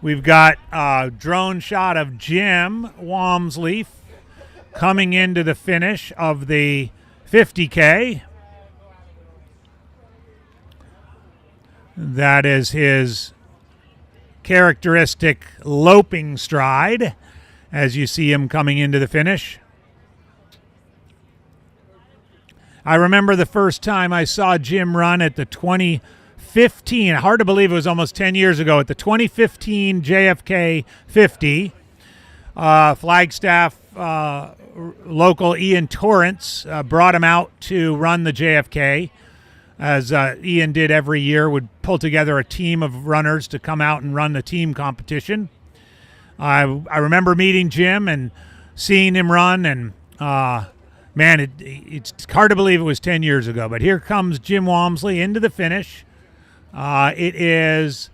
We've got a drone shot of Jim Walmsley coming into the finish of the 50K. That is his characteristic loping stride as you see him coming into the finish. I remember the first time I saw Jim run at the 2015, hard to believe it was almost 10 years ago, at the 2015 JFK 50. Flagstaff local Ian Torrance brought him out to run the JFK, as Ian did every year, would pull together a team of runners to come out and run the team competition. I remember meeting Jim and seeing him run, and man, it's hard to believe it was 10 years ago. But here comes Jim Walmsley into the finish. It is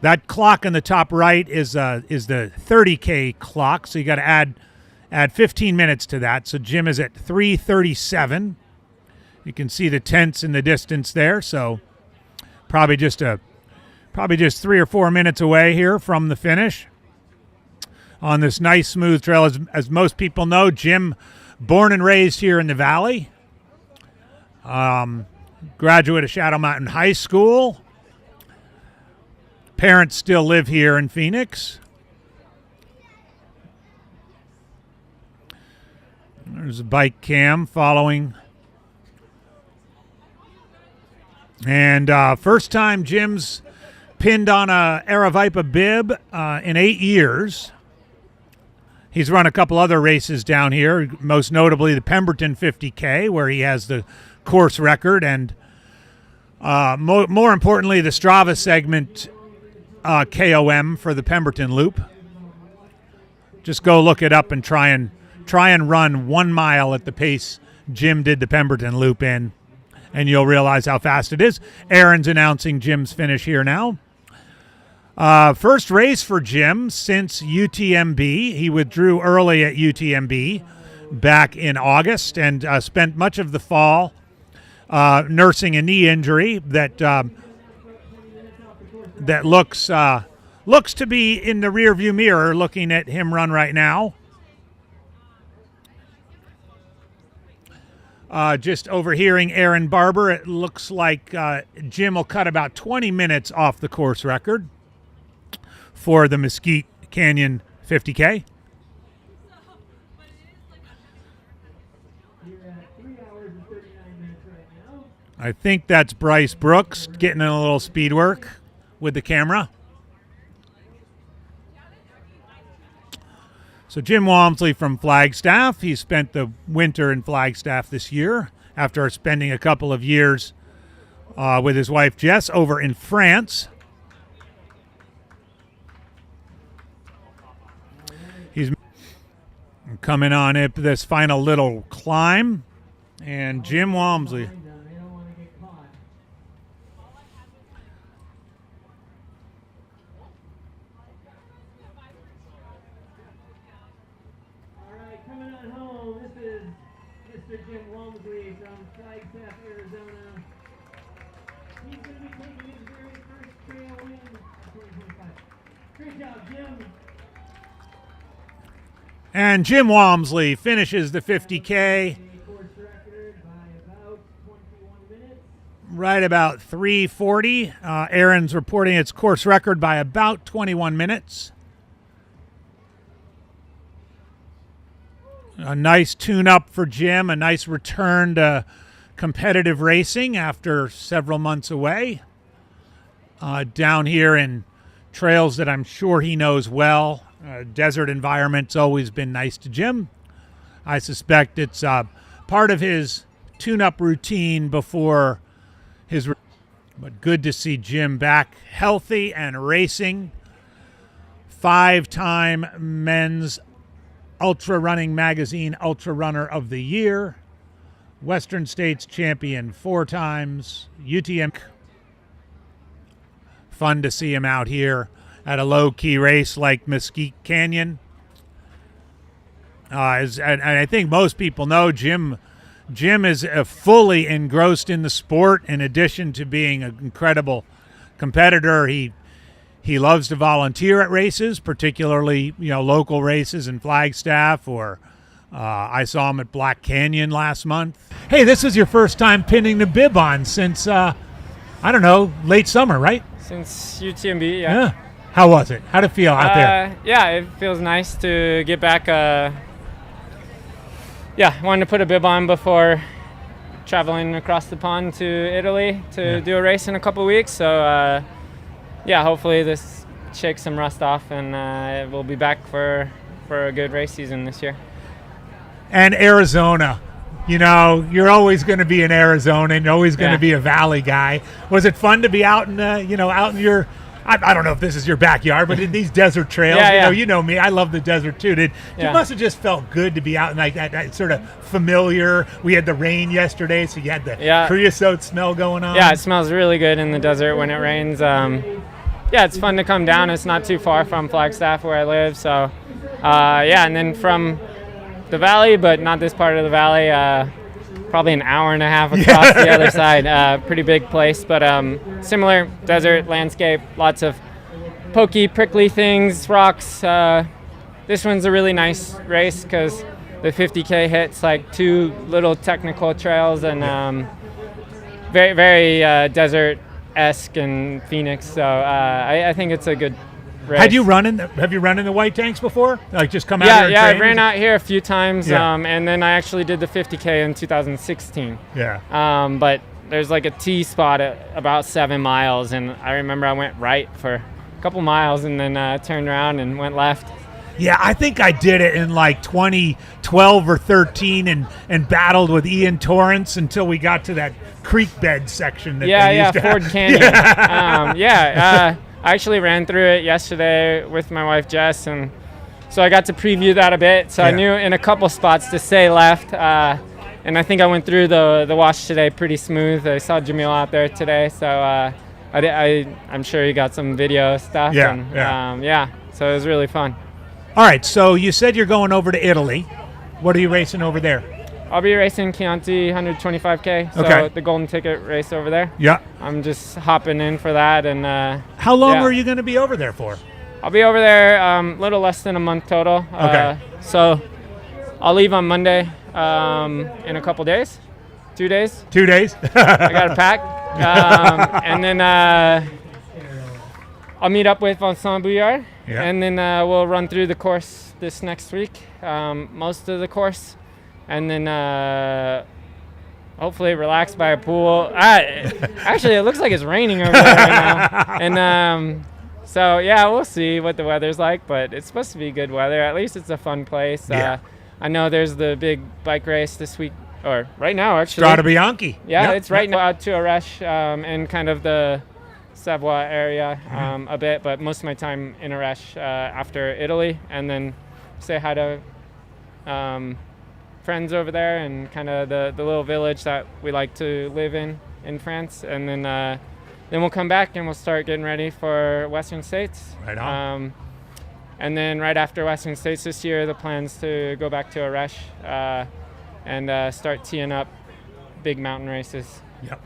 that clock in the top right is the 30K clock, so you got to add 15 minutes to that. So Jim is at 3:37. You can see the tents in the distance there, so probably just 3 or 4 minutes away here from the finish on this nice smooth trail. As most people know, Jim, born and raised here in the Valley, graduate of Shadow Mountain High School. Parents still live here in Phoenix. There's a bike cam following. And first time Jim's pinned on a Aravaipa bib in 8 years. He's run a couple other races down here, most notably the Pemberton 50K, where he has the course record, and more importantly, the Strava segment KOM for the Pemberton Loop. Just go look it up and try and run 1 mile at the pace Jim did the Pemberton Loop in, and you'll realize how fast it is. Aaron's announcing Jim's finish here now. First race for Jim since UTMB. He withdrew early at UTMB back in August and spent much of the fall nursing a knee injury that looks to be in the rearview mirror looking at him run right now. Just overhearing Aaron Barber, it looks like Jim will cut about 20 minutes off the course record for the Mesquite Canyon 50K. I think that's Bryce Brooks getting in a little speed work with the camera. So Jim Walmsley from Flagstaff. He spent the winter in Flagstaff this year after spending a couple of years with his wife Jess over in France. He's coming on up this final little climb, and Jim Walmsley. Jim Walmsley from Flagstaff, Arizona. He's going to be taking his very first trail win of 2025. Great job, Jim. And Jim Walmsley finishes the 50K right about 3:40. Aaron's reporting its course record by about 21 minutes. A nice tune-up for Jim, a nice return to competitive racing after several months away. Down here in trails that I'm sure he knows well. Desert environment's always been nice to Jim. I suspect it's part of his tune-up routine before his... But good to see Jim back healthy and racing. 5-time men's Ultra Running Magazine Ultra Runner of the Year, Western States champion 4 times, UTM. Fun to see him out here at a low-key race like Mesquite Canyon. And I think most people know Jim is fully engrossed in the sport. In addition to being an incredible competitor, he He loves to volunteer at races, particularly local races in Flagstaff, or I saw him at Black Canyon last month. Hey, this is your first time pinning the bib on since I don't know, late summer, right? Since UTMB, yeah. How was it? How'd it feel out there? Yeah, it feels nice to get back. Wanted to put a bib on before traveling across the pond to Italy to do a race in a couple weeks. So, hopefully this shakes some rust off, and we'll be back for a good race season this year. And Arizona. You're always going to be in Arizona, and you're always going to be a valley guy. Was it fun to be out in, out in your, I don't know if this is your backyard, but in these desert trails? You know me, I love the desert too. It must have just felt good to be out in like that sort of familiar. We had the rain yesterday, so you had the creosote smell going on. Yeah, it smells really good in the desert when it rains. It's fun to come down. It's not too far from Flagstaff where I live, so and then from the valley, but not this part of the valley, probably an hour and a half across the other side. Pretty big place, but similar desert landscape, lots of pokey, prickly things, rocks. This one's a really nice race because the 50K hits like 2 little technical trails, and very, very desert-esque in Phoenix, so I think it's a good race. Have you run in the white tanks before? Like just come out here and train? I ran out here a few times, and then I actually did the 50K in 2016. Yeah. But there's like a T spot at about 7 miles, and I remember I went right for a couple miles and then turned around and went left. Yeah, I think I did it in like 2012 or 13 and battled with Ian Torrance until we got to that creek bed section that they used to Ford have. Canyon. I actually ran through it yesterday with my wife Jess, and so I got to preview that a bit. So I knew in a couple spots to stay left, and I think I went through the wash today pretty smooth. I saw Jamil out there today, so I'm sure he got some video stuff. So it was really fun. All right, so you said you're going over to Italy. What are you racing over there? I'll be racing Chianti 125K, so the golden ticket race over there. Yeah. I'm just hopping in for that. And how long are you going to be over there for? I'll be over there a little less than a month total. Okay. So I'll leave on Monday in a couple days. 2 days. 2 days? I got to pack. And then I'll meet up with Vincent Bouillard, and then we'll run through the course this next week, most of the course. And then hopefully relax by a pool. Actually, it looks like it's raining over there right now. And we'll see what the weather's like, but it's supposed to be good weather. At least it's a fun place. I know there's the big bike race this week, or right now actually. Strada Bianchi. Yeah, it's right now out to Aresh in kind of the Savoie area a bit, but most of my time in Aresh after Italy, and then say hi to friends over there and kind of the little village that we like to live in France, and then we'll come back and we'll start getting ready for Western States. Right on. And then right after Western States this year, the plan's to go back to Aresh and start teeing up big mountain races. Yep.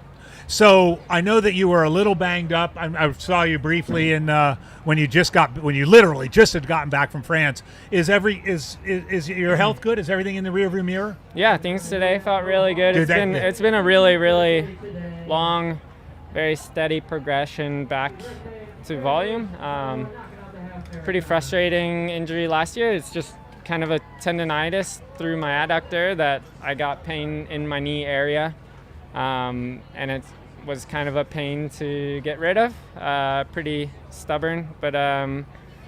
So I know that you were a little banged up. I saw you briefly in when you literally just had gotten back from France. Is your health good? Is everything in the rearview mirror? Yeah, things today felt really good. It's been a really, really long, very steady progression back to volume. Pretty frustrating injury last year. It's just kind of a tendonitis through my adductor that I got pain in my knee area. And it was kind of a pain to get rid of, pretty stubborn, but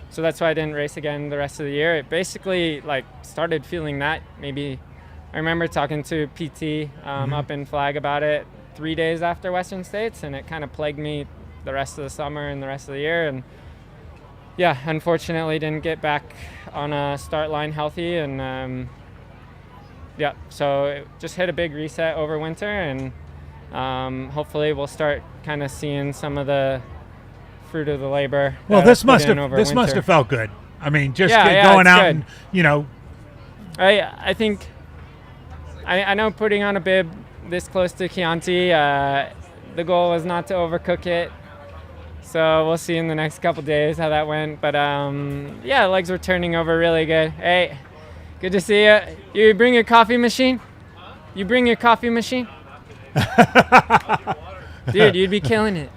so that's why I didn't race again the rest of the year. It basically started feeling that maybe, I remember talking to PT up in Flag about it 3 days after Western States, and it kind of plagued me the rest of the summer and the rest of the year, and unfortunately didn't get back on a start line healthy, and so it just hit a big reset over winter, and hopefully we'll start kind of seeing some of the fruit of the labor. Well, this must have felt good. I mean, just going out good. and I think I know putting on a bib this close to Chianti, the goal was not to overcook it. So we'll see in the next couple days how that went. But yeah, legs were turning over really good. Hey, good to see you. You bring your coffee machine? You bring your coffee machine? Dude, you'd be killing it.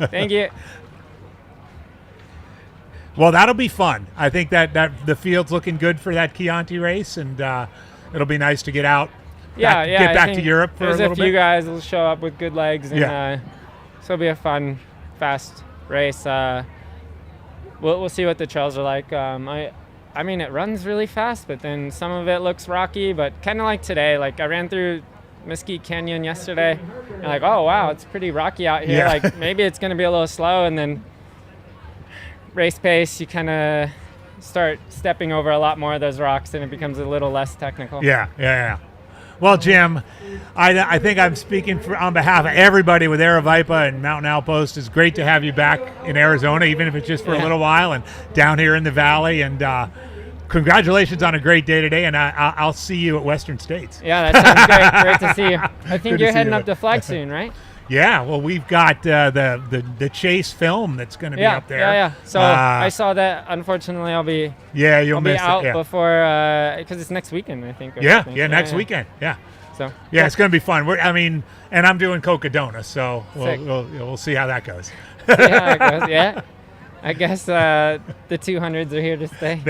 Thank you. Well, that'll be fun. I think that the field's looking good for that Chianti race, and it'll be nice to get out. Get back to Europe for a little bit. There's a few guys will show up with good legs, and so it'll be a fun, fast race. We'll see what the trails are like. I mean, it runs really fast, but then some of it looks rocky. But kind of like today, like I ran through Mesquite Canyon yesterday, and like, oh wow, it's pretty rocky out here. Like maybe it's going to be a little slow, and then race pace, you kind of start stepping over a lot more of those rocks, and it becomes a little less technical. Yeah. Well, Jim, I think I'm speaking on behalf of everybody with Aravaipa and Mountain Outpost. It's great to have you back in Arizona, even if it's just for a little while, and down here in the valley. And congratulations on a great day today, and I'll see you at Western States. Yeah, that sounds great. Great to see you. I think you're heading up to Flag soon, right? Yeah, well, we've got the Chase film that's going to be up there. Yeah. So I saw that. Unfortunately, I'll be you'll miss out it, before because it's next weekend, I think. Next weekend. Yeah. So it's going to be fun. And I'm doing Cocodona, so we'll see how that goes. Yeah. I guess the 200s are here to stay.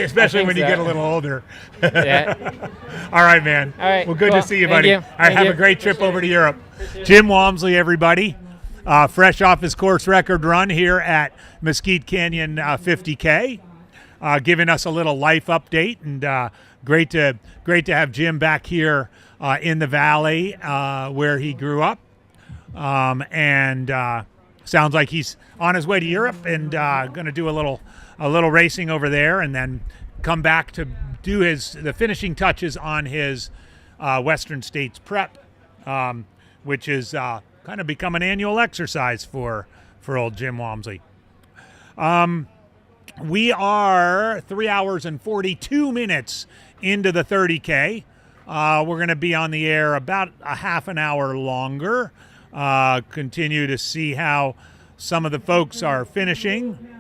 Especially when you get a little older. All right, man. All right. Well, good to see you, buddy. Thank you. All right, have a great trip over to Europe. Jim Wamsley, everybody. Fresh off his course record run here at Mesquite Canyon 50K. Giving us a little life update, and great to have Jim back here in the valley where he grew up. Sounds like he's on his way to Europe and going to do a little racing over there, and then come back to do the finishing touches on his Western States prep, which is kind of become an annual exercise for old Jim Walmsley. We are 3 hours and 42 minutes into the 30K. We're going to be on the air about a half an hour longer. Continue to see how some of the folks are finishing.